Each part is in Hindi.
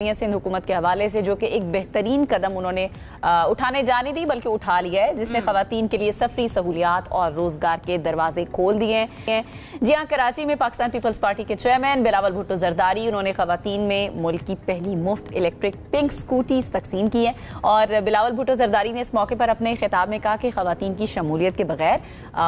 सिंध हुकूमत के हवाले से, जो कि एक बेहतरीन कदम उन्होंने उठाने जाने दी बल्कि उठा लिया है, जिसने खवातीन के लिए सफरी सहूलियात और रोजगार के दरवाजे खोल दिए हैं। जी हाँ, कराची में पाकिस्तान पीपल्स पार्टी के चेयरमैन बिलावल भुट्टो जरदारी उन्होंने खवातीन में मुल्क की पहली मुफ्त इलेक्ट्रिक पिंक स्कूटीज तकसीम की हैं। और बिलावल भुट्टो जरदारी ने इस मौके पर अपने खिताब में कहा कि खवातीन की शमूलियत के बगैर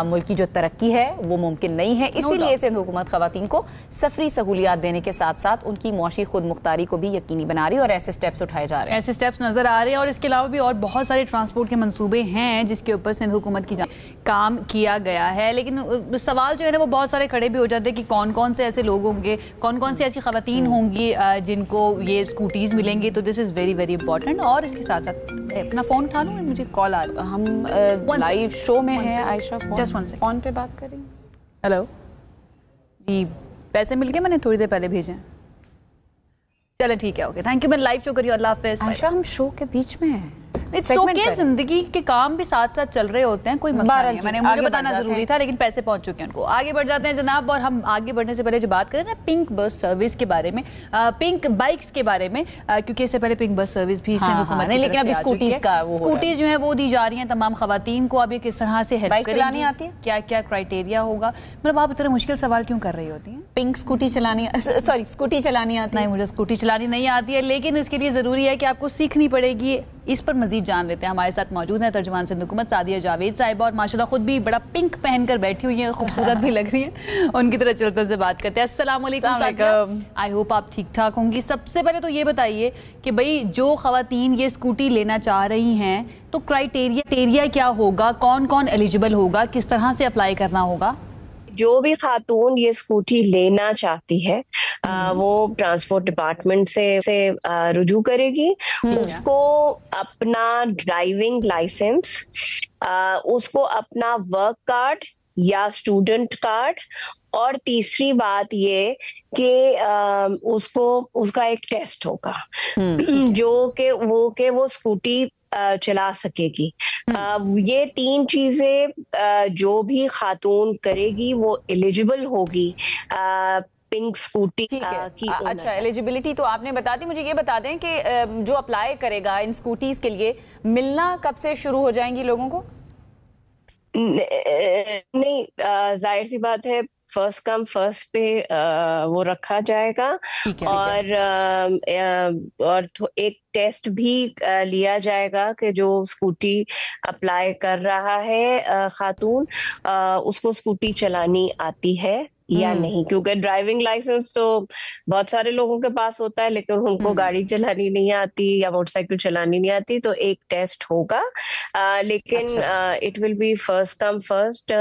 मुल्क की जो तरक्की है वो मुमकिन नहीं है। इसीलिए सिंध हुकूमत खवातीन को सफरी सहूलियात देने के साथ साथ उनकी मुआशी खुद मुख्तारी को भी यकीनी बना रही है और ऐसे स्टेप्स उठाए जा रहे हैं, ऐसे स्टेप्स नजर आ रहे हैं। और इसके अलावा भी और बहुत सारे ट्रांसपोर्ट के मंसूबे हैं जिसके ऊपर सिंध हुकूमत की काम किया गया है। लेकिन सवाल जो है ना वो बहुत सारे खड़े भी हो जाते हैं कि कौन कौन से ऐसे लोग होंगे, कौन कौन से ऐसी खवातीन होंगी जिनको ये स्कूटीज मिलेंगी। तो this is very very important. और इसके साथ साथ अपना फोन उठा लूँ, मुझे कॉल आ रहा है। हम लाइव शो में हैं आयशा, फोन पे बात करें। हेलो जी, पैसे मिल गए, मैंने थोड़ी देर पहले भेजे। चलो ठीक है, ओके, थैंक यू। मैं लाइव शो करिए, अल्लाह हाफिज़। आयशा, हम शो के बीच में हैं। इट्स ओके, जिंदगी के काम भी साथ साथ चल रहे होते हैं, कोई मसला नहीं है। मैंने मुझे बताना जरूरी था, लेकिन पैसे पहुंच चुके हैं उनको। आगे बढ़ जाते हैं जनाब। और हम आगे बढ़ने से पहले जो बात करें ना पिंक बस सर्विस के बारे में, पिंक बाइक्स के बारे में, क्योंकि इससे पहले पिंक बस सर्विस भी हुकूमत ने, लेकिन अभी स्कूटीज जो है वो दी जा रही है तमाम खवातीन को। अब ये किस तरह से हेल्प चलानी आती है, क्या क्या क्राइटेरिया होगा, मतलब आप इतने मुश्किल सवाल क्यों कर रही होती हैं? पिंक स्कूटी चलानी, सॉरी स्कूटी चलानी आती है? नहीं, मुझे स्कूटी चलानी नहीं आती है, लेकिन इसके लिए जरूरी है कि आपको सीखनी पड़ेगी। इस पर मजीद जान लेते हैं। हमारे साथ मौजूद है तर्जुमान सिंध हुकूमत सादिया जावेद साहिबा, और माशाल्लाह खुद भी बड़ा पिंक पहनकर बैठी हुई है, खूबसूरत भी लग रही है। उनकी तरह चलते से बात करते हैं। अस्सलाम वालेकुम, आई होप आप ठीक ठाक होंगी। सबसे पहले तो ये बताइए कि भाई जो खवातीन ये स्कूटी लेना चाह रही हैं तो क्राइटेरिया क्या होगा, कौन कौन एलिजिबल होगा, किस तरह से अप्लाई करना होगा? जो भी खातून ये स्कूटी लेना चाहती है वो ट्रांसपोर्ट डिपार्टमेंट से रुजू करेगी। उसको अपना ड्राइविंग लाइसेंस, उसको अपना वर्क कार्ड या स्टूडेंट कार्ड, और तीसरी बात ये कि उसका एक टेस्ट होगा जो कि वो स्कूटी चला सकेगी। ये तीन चीजें जो भी खातून करेगी वो एलिजिबल होगी पिंक स्कूटी की। अच्छा, एलिजिबिलिटी तो आपने बता दी। मुझे ये बता दें कि जो अप्लाई करेगा इन स्कूटीज के लिए, मिलना कब से शुरू हो जाएंगी लोगों को? नहीं, जाहिर सी बात है, फर्स्ट कम फर्स्ट पे वो रखा जाएगा। और एक टेस्ट भी लिया जाएगा कि जो स्कूटी अप्लाई कर रहा है खातून, उसको स्कूटी चलानी आती है या नहीं, क्योंकि ड्राइविंग लाइसेंस तो बहुत सारे लोगों के पास होता है लेकिन उनको गाड़ी चलानी नहीं आती या मोटरसाइकिल चलानी नहीं आती। तो एक टेस्ट होगा, लेकिन it will be first come first.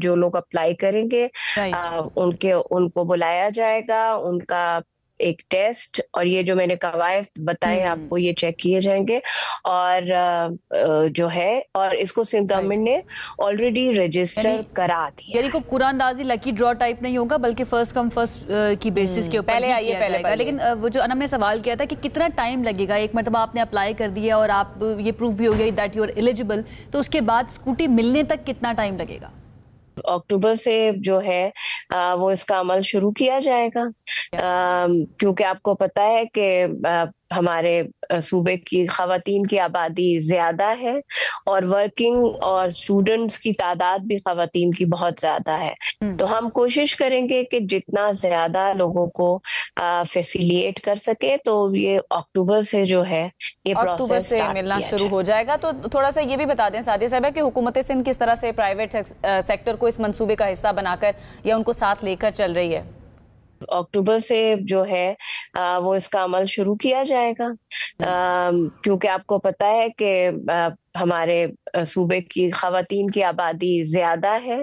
जो लोग अप्लाई करेंगे उनको बुलाया जाएगा, उनका एक टेस्ट और ये जो मैंने कवायद बताए आपको ये चेक किए जाएंगे। और जो है, और इसको सिंध गवर्नमेंट ने ऑलरेडी रजिस्टर करा दिया। यानी को कुरानदाजी लकी ड्रॉ टाइप नहीं होगा, बल्कि फर्स्ट कम फर्स्ट की बेसिस के ऊपर पहले आइए पहले। लेकिन वो जो अनम ने सवाल किया था कि कितना टाइम लगेगा, एक मरतबा आपने अप्लाई कर दिया और आप ये प्रूफ भी हो गया दैट यू आर एलिजिबल, तो उसके बाद स्कूटी मिलने तक कितना टाइम लगेगा? अक्टूबर से जो है वो इसका अमल शुरू किया जाएगा, क्योंकि आपको पता है कि हमारे सूबे की खवातीन की आबादी ज्यादा है और वर्किंग और स्टूडेंट्स की तादाद भी खवातीन की बहुत ज्यादा है। तो हम कोशिश करेंगे कि जितना ज्यादा लोगों को फैसिलिटेट कर सके। तो ये अक्टूबर से जो है ये प्रोसेस से मिलना शुरू हो जाएगा। तो थोड़ा सा ये भी बता दें सादिया साहिबा कि हुकूमत सिंध किस तरह से प्राइवेट सेक्टर को इस मंसूबे का हिस्सा बनाकर या उनको साथ लेकर चल रही है? अक्टूबर से जो है वो इसका अमल शुरू किया जाएगा, क्योंकि आपको पता है कि हमारे सूबे की खवातीन की आबादी ज्यादा है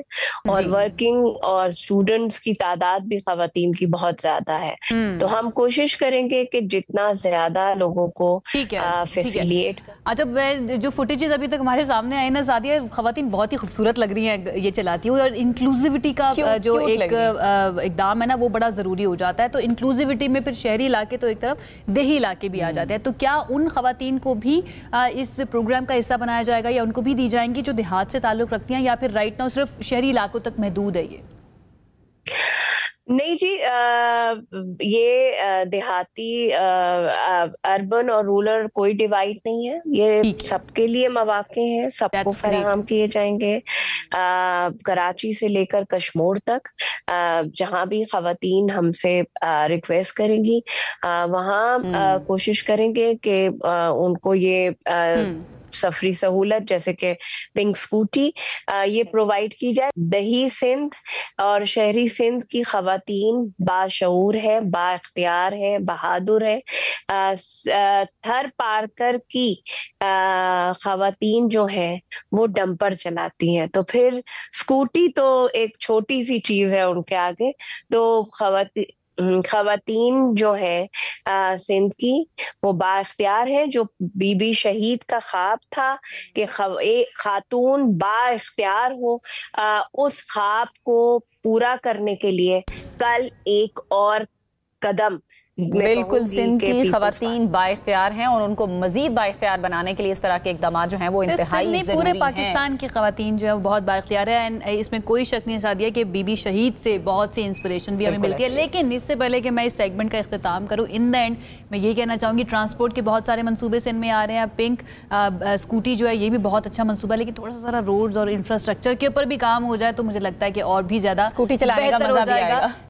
और वर्किंग और स्टूडेंट्स की तादाद भी खवातीन की बहुत ज्यादा है। तो हम कोशिश करेंगे कि जितना ज्यादा लोगों को फैसिलिटेट। अच्छा, जो फुटेजेस अभी तक हमारे सामने आए ना सादिया, खवातीन बहुत ही खूबसूरत लग रही हैं ये चलाती हुई, और इंक्लूसिविटी का जो एक इकदाम है ना वो बड़ा जरूरी हो जाता है। तो इंक्लूसिविटी में फिर शहरी इलाके तो एक तरफ, देही इलाके भी आ जाते हैं। तो क्या उन खवातीन को भी इस प्रोग्राम का हिस्सा बनाया जाएगा या उनको भी दी जाएंगी जो देहात से ताल्लुक रखती हैं, या फिर राइट नाउ सिर्फ शहरी इलाकों तक महदूद है ये? नहीं जी, ये देहाती, अर्बन और रूरल कोई डिवाइड नहीं है, ये सबके लिए मौके हैं, सबको फराहम किए जाएंगे। कराची से लेकर कश्मीर तक जहां भी खवातीन हमसे रिक्वेस्ट करेंगी, वहां कोशिश करेंगे कि उनको ये सफरी सहूलत जैसे कि पिंक स्कूटी ये प्रोवाइड की जाए। दही सिंध और शहरी सिंध की खवातीन बाशऊर है, बाइख्तियार है, बहादुर है। थर पारकर की खवातीन जो है वो डंपर चलाती हैं, तो फिर स्कूटी तो एक छोटी सी चीज है उनके आगे। तो खवातीन जो है सिंध की वो बाइख्तियार है। जो बीबी शहीद का ख्वाब था कि एक खातून बाइख्तियार हो, उस ख्वाब को पूरा करने के लिए कल एक और कदम बिल्कुल सिंध की खवातीन बाइख्तियार हैं और उनको मजीद बाइख्तियार बनाने के लिए इस तरह के इकदाम जो हैं वो इंतहाई ज़रूरी हैं। पूरे पाकिस्तान की खवातीन जो है वो बहुत बाइख्तियार है एंड इसमें कोई शक नहीं सादिया कि बीबी शहीद से बहुत सी इंस्पिरेशन भी हमें मिलती है। लेकिन इससे पहले कि मैं इस सेगमेंट का इख्तिताम करूँ, इन द एंड मैं ये कहना चाहूँगी ट्रांसपोर्ट के बहुत सारे मनसूबे सिंध में आ रहे हैं। पिंक स्कूटी जो है ये भी बहुत अच्छा मनसूबा है, लेकिन थोड़ा सा सारा रोड्स और इंफ्रास्ट्रक्चर के ऊपर भी काम हो जाए तो मुझे लगता है कि और भी ज्यादा स्कूटी चलाने का मजा भी आएगा।